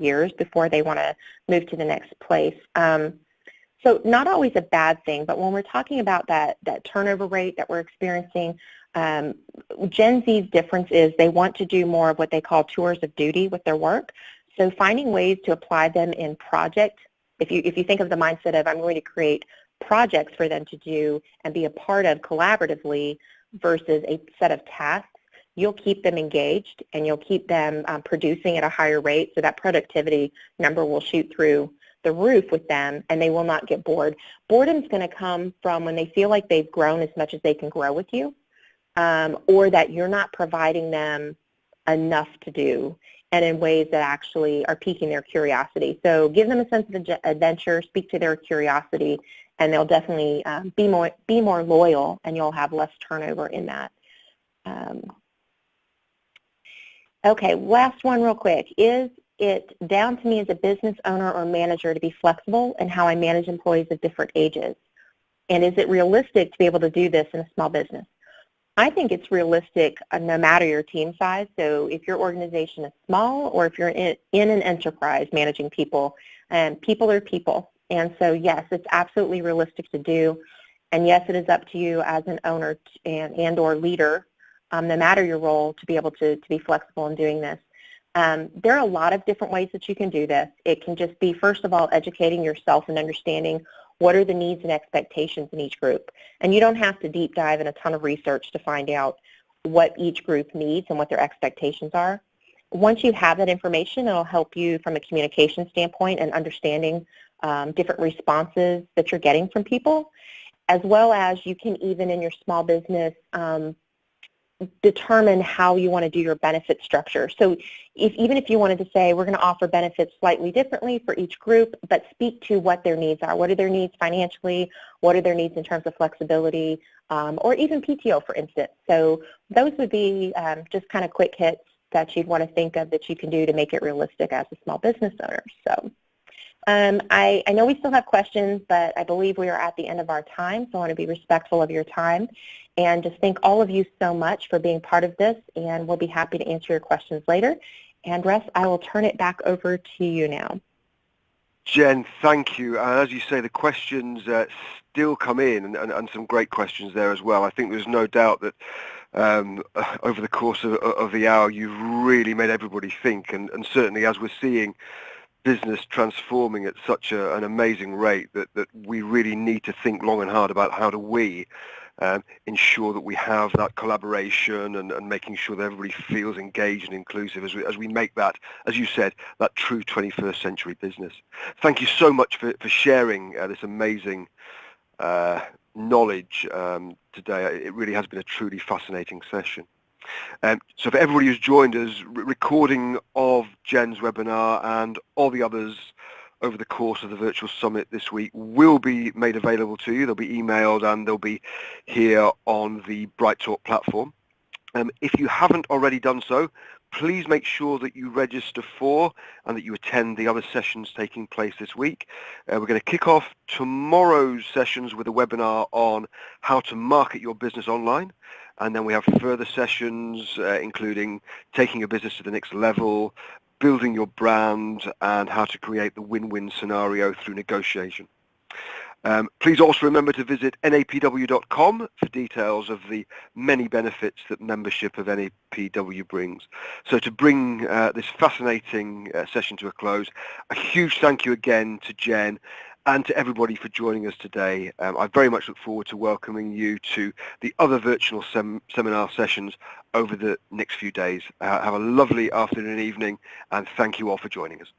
years before they want to move to the next place. So not always a bad thing, but when we're talking about that turnover rate that we're experiencing, Gen Z's difference is they want to do more of what they call tours of duty with their work. So finding ways to apply them in project. If you think of the mindset of I'm going to create projects for them to do and be a part of collaboratively versus a set of tasks, you'll keep them engaged and you'll keep them producing at a higher rate, so that productivity number will shoot through the roof with them and they will not get bored. Boredom's going to come from when they feel like they've grown as much as they can grow with you, or that you're not providing them enough to do and in ways that actually are piquing their curiosity. So give them a sense of adventure, speak to their curiosity, and they'll definitely be more loyal, and you'll have less turnover in that. Okay, last one real quick. Is it down to me as a business owner or manager to be flexible in how I manage employees of different ages? And is it realistic to be able to do this in a small business? I think it's realistic no matter your team size. So if your organization is small or if you're in an enterprise managing people, people are people. And so yes, it's absolutely realistic to do. And yes, it is up to you as an owner and or leader, no matter your role, to be able to be flexible in doing this. There are a lot of different ways that you can do this. It can just be, first of all, educating yourself and understanding what are the needs and expectations in each group. And you don't have to deep dive in a ton of research to find out what each group needs and what their expectations are. Once you have that information, it'll help you from a communication standpoint and understanding different responses that you're getting from people, as well as you can even in your small business determine how you want to do your benefit structure. So even if you wanted to say we're going to offer benefits slightly differently for each group, but speak to what their needs are. What are their needs financially? What are their needs in terms of flexibility, or even PTO, for instance? So those would be just kind of quick hits that you'd want to think of that you can do to make it realistic as a small business owner. So I know we still have questions, but I believe we are at the end of our time, so I want to be respectful of your time. And just thank all of you so much for being part of this, and we'll be happy to answer your questions later. And Russ, I will turn it back over to you now. Jen, thank you. And as you say, the questions still come in, and some great questions there as well. I think there's no doubt that over the course of the hour, you've really made everybody think, and certainly as we're seeing business transforming at such an amazing rate, that we really need to think long and hard about how do we ensure that we have that collaboration and making sure that everybody feels engaged and inclusive as we make that, as you said, that true 21st century business. Thank you so much for sharing this amazing knowledge today. It really has been a truly fascinating session. So for everybody who's joined us, recording of Jen's webinar and all the others over the course of the virtual summit this week will be made available to you. They'll be emailed and they'll be here on the BrightTalk platform. If you haven't already done so, please make sure that you register for and that you attend the other sessions taking place this week. We're going to kick off tomorrow's sessions with a webinar on how to market your business online. And then we have further sessions including taking a business to the next level, building your brand, and how to create the win-win scenario through negotiation. Please also remember to visit napw.com for details of the many benefits that membership of NAPW brings. So to bring this fascinating session to a close, a huge thank you again to Jen and to everybody for joining us today. I very much look forward to welcoming you to the other virtual seminar sessions over the next few days. Have a lovely afternoon and evening, and thank you all for joining us.